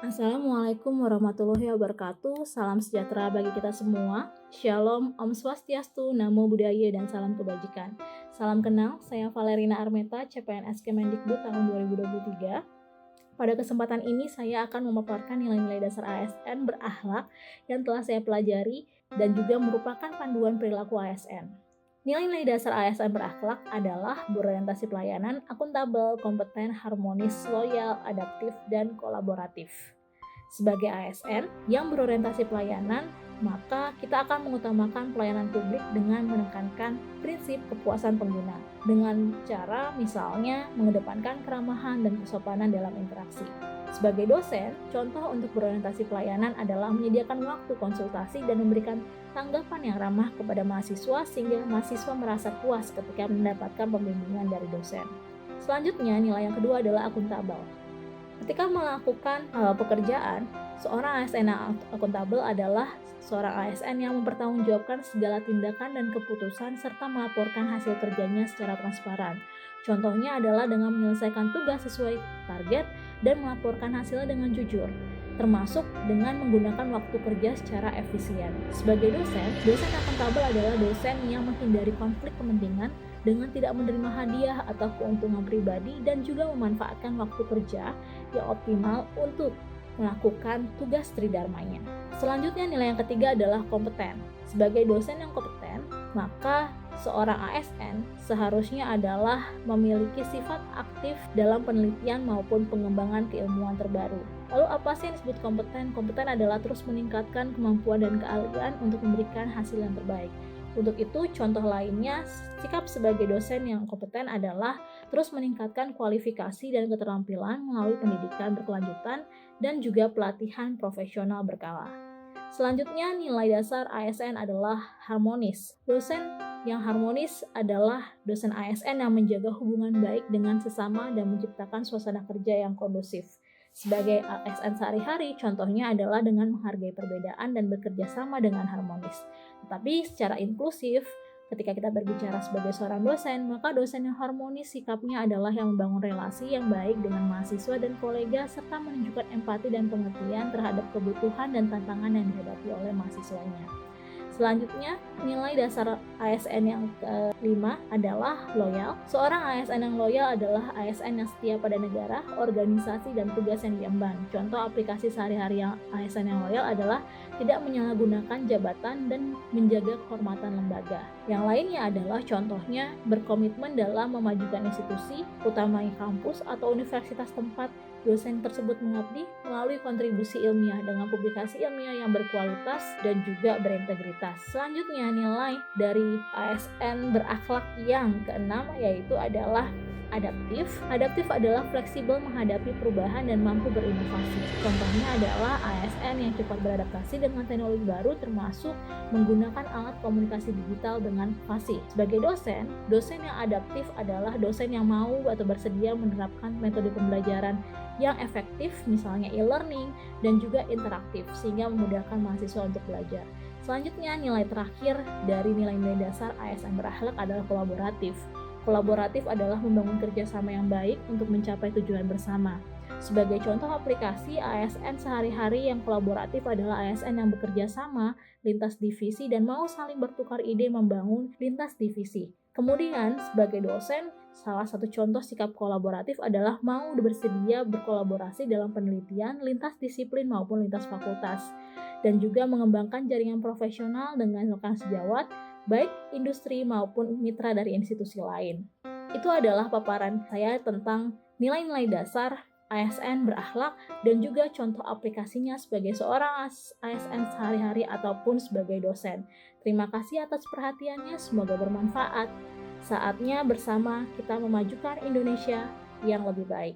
Assalamualaikum warahmatullahi wabarakatuh. Salam sejahtera bagi kita semua. Shalom, Om Swastiastu, Namo Buddhaya, dan salam kebajikan. Salam kenal, saya Valerina Armeta, CPNS Kemendikbud tahun 2023. Pada kesempatan ini saya akan memaparkan nilai-nilai dasar ASN berakhlak yang telah saya pelajari dan juga merupakan panduan perilaku ASN. Nilai-nilai dasar ASN berakhlak adalah berorientasi pelayanan, akuntabel, kompeten, harmonis, loyal, adaptif, dan kolaboratif. Sebagai ASN yang berorientasi pelayanan, maka kita akan mengutamakan pelayanan publik dengan menekankan prinsip kepuasan pengguna dengan cara misalnya mengedepankan keramahan dan kesopanan dalam interaksi. Sebagai dosen, contoh untuk berorientasi pelayanan adalah menyediakan waktu konsultasi dan memberikan tanggapan yang ramah kepada mahasiswa sehingga mahasiswa merasa puas ketika mendapatkan pembimbingan dari dosen. Selanjutnya, nilai yang kedua adalah akuntabel. Ketika melakukan pekerjaan, seorang ASN yang akuntabel adalah seorang ASN yang mempertanggungjawabkan segala tindakan dan keputusan serta melaporkan hasil kerjanya secara transparan. Contohnya adalah dengan menyelesaikan tugas sesuai target dan melaporkan hasilnya dengan jujur, termasuk dengan menggunakan waktu kerja secara efisien. Sebagai dosen akuntabel adalah dosen yang menghindari konflik kepentingan dengan tidak menerima hadiah atau keuntungan pribadi dan juga memanfaatkan waktu kerja yang optimal untuk melakukan tugas tridharmanya. Selanjutnya, nilai yang ketiga adalah kompeten. Sebagai dosen yang kompeten, maka seorang ASN seharusnya adalah memiliki sifat aktif dalam penelitian maupun pengembangan keilmuan terbaru. Lalu apa sih yang disebut kompeten? Kompeten adalah terus meningkatkan kemampuan dan keahlian untuk memberikan hasil yang terbaik. Untuk itu, contoh lainnya, sikap sebagai dosen yang kompeten adalah terus meningkatkan kualifikasi dan keterampilan melalui pendidikan berkelanjutan dan juga pelatihan profesional berkala. Selanjutnya, nilai dasar ASN adalah harmonis. Dosen yang harmonis adalah dosen ASN yang menjaga hubungan baik dengan sesama dan menciptakan suasana kerja yang kondusif. Sebagai ASN sehari-hari, contohnya adalah dengan menghargai perbedaan dan bekerja sama dengan harmonis. Tetapi secara inklusif, ketika kita berbicara sebagai seorang dosen, maka dosen yang harmonis sikapnya adalah yang membangun relasi yang baik dengan mahasiswa dan kolega serta menunjukkan empati dan pengertian terhadap kebutuhan dan tantangan yang dihadapi oleh mahasiswanya. Selanjutnya, nilai dasar ASN yang kelima adalah loyal. Seorang ASN yang loyal adalah ASN yang setia pada negara, organisasi, dan tugas yang diemban. Contoh aplikasi sehari-hari yang ASN yang loyal adalah tidak menyalahgunakan jabatan dan menjaga kehormatan lembaga. Yang lainnya adalah contohnya berkomitmen dalam memajukan institusi, utamanya kampus atau universitas tempat dosen tersebut mengabdi melalui kontribusi ilmiah dengan publikasi ilmiah yang berkualitas dan juga berintegritas. Selanjutnya, nilai dari ASN berakhlak yang keenam yaitu adalah adaptif. Adaptif adalah fleksibel menghadapi perubahan dan mampu berinovasi. Contohnya adalah ASN yang cepat beradaptasi dengan teknologi baru termasuk menggunakan alat komunikasi digital dengan fasih. Sebagai dosen yang adaptif adalah dosen yang mau atau bersedia menerapkan metode pembelajaran yang efektif, misalnya e-learning dan juga interaktif sehingga memudahkan mahasiswa untuk belajar. Selanjutnya, nilai terakhir dari nilai-nilai dasar ASN berakhlak adalah kolaboratif. Kolaboratif adalah membangun kerjasama yang baik untuk mencapai tujuan bersama. Sebagai contoh aplikasi ASN sehari-hari yang kolaboratif adalah ASN yang bekerja sama lintas divisi dan mau saling bertukar ide membangun lintas divisi. Kemudian, sebagai dosen, salah satu contoh sikap kolaboratif adalah mau bersedia berkolaborasi dalam penelitian lintas disiplin maupun lintas fakultas, dan juga mengembangkan jaringan profesional dengan rekan sejawat, baik industri maupun mitra dari institusi lain. Itu adalah paparan saya tentang nilai-nilai dasar ASN berakhlak dan juga contoh aplikasinya sebagai seorang ASN sehari-hari ataupun sebagai dosen. Terima kasih atas perhatiannya, semoga bermanfaat. Saatnya bersama kita memajukan Indonesia yang lebih baik.